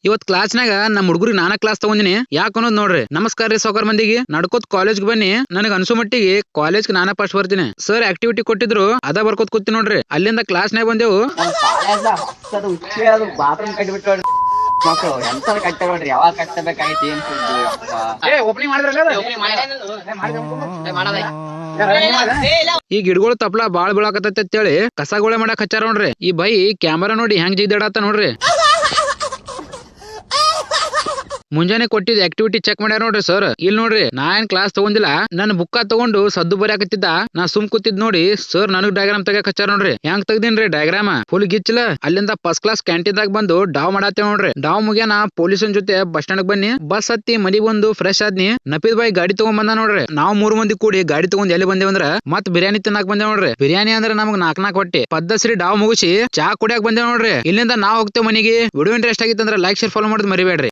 ಇವತ್ ಕ್ಲಾಸ್ನಾಗ ನಮ್ ಹುಡುಗರಿಗೆ ನಾನಾ ಕ್ಲಾಸ್ ತಗೊಂಡಿನಿ ಯಾಕ ಅನ್ನೋದ್ ನೋಡ್ರಿ. ನಮಸ್ಕಾರ ರೀ ಸಾವ್ಕಾರ ಮಂದಿಗೆ. ನಡ್ಕೋತ್ ಕಾಲೇಜ್ ಬನ್ನಿ, ನನಗ್ ಅನ್ಸೋ ಮಟ್ಟಿಗೆ ಕಾಲೇಜ್ ನಾನಾ ಫಸ್ಟ್ ಬರ್ತೀನಿ. ಸರ್ ಆಕ್ಟಿವಿಟಿ ಕೊಟ್ಟಿದ್ರು ಅದ ಬರ್ಕೋತ್ ಕೂತಿ ನೋಡ್ರಿ. ಅಲ್ಲಿಂದ ಕ್ಲಾಸ್ನಾಗ ಬಂದೆವು. ಬಾತ್ರೂಮ್ ಕಟ್ಟಿಬಿಟ್ಟು ಮಕ್ಕಳು ಎಂತ ಕಟ್ಟ ನೋಡ್ರಿ. ಯಾವಾಗ ಕಟ್ಟಬೇಕಾಯ್ತು ಏನ್ ಈ ಗಿಡಗಳು ತಪ್ಲ ಬಾಳ್ ಬೀಳಾಕತ್ತೈತಿ ಅಂತೇಳಿ ಕಸಗೋಳೆ ಮಾಡಕ್ ಹಚ್ಚಾರ ನೋಡ್ರಿ. ಈ ಬೈ ಕ್ಯಾಮರಾ ನೋಡಿ ಹೆಂಗ್ ಜಿಗ್ದಾಡತ್ತ ನೋಡ್ರಿ. ಮುಂಜಾನೆ ಕೊಟ್ಟಿದ್ ಆಕ್ಟಿವಿಟಿ ಚೆಕ್ ಮಾಡ್ಯಾರ ನೋಡ್ರಿ ಸರ್. ಇಲ್ಲಿ ನೋಡ್ರಿ, ನಾ ಏನ್ ಕ್ಲಾಸ್ ತಗೊಂಡಿಲ್ಲ, ನನ್ ಬುಕ್ಕ ತಗೊಂಡು ಸದ್ದು ಬರೆಯಾಕತ್ತಿದ್ದ. ನಾ ಸುಮ್ ಕೂತಿದ್ ನೋಡಿ ಸರ್ ನನಗ್ ಡಯಾಗ್ರಾಮ್ ತೆಗಿಯಕ್ ಹಚ್ಚಾರ ನೋಡ್ರಿ. ಹೆಂಗ್ ತೆಗ್ದಿನ್ರಿ ಡಯಾಗ್ರಾಮ್ ಫುಲ್ ಗಿಚ್ಚಲ. ಅಲ್ಲಿಂದ ಫಸ್ಟ್ ಕ್ಲಾಸ್ ಕ್ಯಾಂಟೀನ್ ದಾಗ ಬಂದು ಡಾವ್ ಮಾಡತ್ತೇವ್ ನೋಡ್ರಿ. ಡಾವ್ ಮುಗ್ಯಾನ ಪೊಲೀಸನ್ ಜೊತೆ ಬಸ್ ಸ್ಟ್ಯಾಂಡ್ ಬನ್ನಿ, ಬಸ್ ಹತ್ತಿ ಮನಿಗ್ ಬಂದು ಫ್ರೆಶ್ ಆದ್ನಿ. ನಪೀದ್ ಬಾಯ್ ಗಾಡಿ ತಗೊಂಡ್ ಬಂದ ನೋಡ್ರಿ. ನಾವ್ 3 ಮಂದಿ ಕೂಡಿ ಗಾಡಿ ತಗೊಂಡ್ ಎಲ್ಲಿ ಬಂದೇವಂದ್ರ ಮತ್ ಬಿರಿಯಾನಿ ತಿನ್ನಾಕ್ ಬಂದೇವ್ ನೋಡ್ರಿ. ಬಿರಿಯಾನಿ ಅಂದ್ರೆ ನಮಗ್ 4 ಹೊಟ್ಟೆ. ಪದ್ದಸ್ರಿ ಡಾವ್ ಮುಗಿಸಿ ಚಾ ಕುಡಿಯಾಕ್ ಬಂದೇವ್ ನೋಡ್ರಿ. ಇಲ್ಲಿಂದ ನಾವ್ ಹೋಗ್ತೇವ್ ಮನಿಗೆ. ವಿಡಿಯೋ ಇಂಟ್ರೆಸ್ಟ್ ಆಗಿತ್ತಂದ್ರ ಲೈಕ್ ಶೇರ್ ಫಾಲೋ ಮಾಡೋದ್ ಮರಿಬೇಡ್ರಿ.